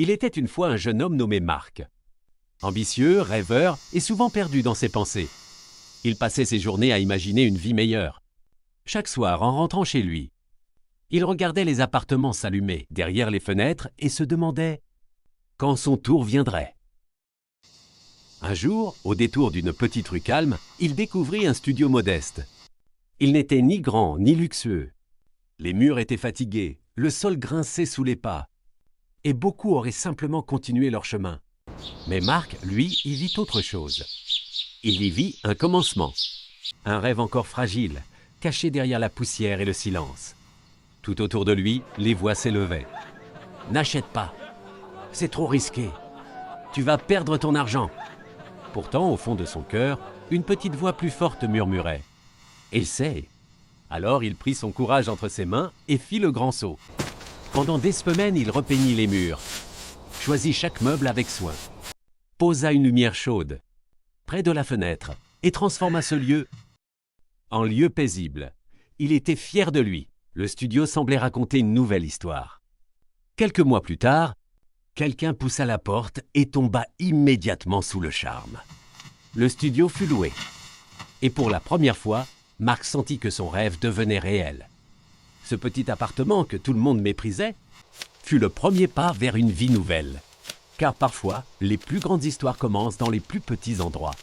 Il était une fois un jeune homme nommé Marc. Ambitieux, rêveur et souvent perdu dans ses pensées. Il passait ses journées à imaginer une vie meilleure. Chaque soir, en rentrant chez lui, il regardait les appartements s'allumer derrière les fenêtres et se demandait quand son tour viendrait. Un jour, au détour d'une petite rue calme, il découvrit un studio modeste. Il n'était ni grand ni luxueux. Les murs étaient fatigués, le sol grinçait sous les pas. Et beaucoup auraient simplement continué leur chemin. Mais Marc, lui, y vit autre chose. Il y vit un commencement. Un rêve encore fragile, caché derrière la poussière et le silence. Tout autour de lui, les voix s'élevaient. « N'achète pas. C'est trop risqué. Tu vas perdre ton argent. » Pourtant, au fond de son cœur, une petite voix plus forte murmurait « Essaie !» Alors il prit son courage entre ses mains et fit le grand saut. Pendant des semaines, il repeignit les murs, choisit chaque meuble avec soin, posa une lumière chaude près de la fenêtre et transforma ce lieu en lieu paisible. Il était fier de lui. Le studio semblait raconter une nouvelle histoire. Quelques mois plus tard, quelqu'un poussa la porte et tomba immédiatement sous le charme. Le studio fut loué. Et pour la première fois, Marc sentit que son rêve devenait réel. Ce petit appartement que tout le monde méprisait fut le premier pas vers une vie nouvelle. Car parfois, les plus grandes histoires commencent dans les plus petits endroits.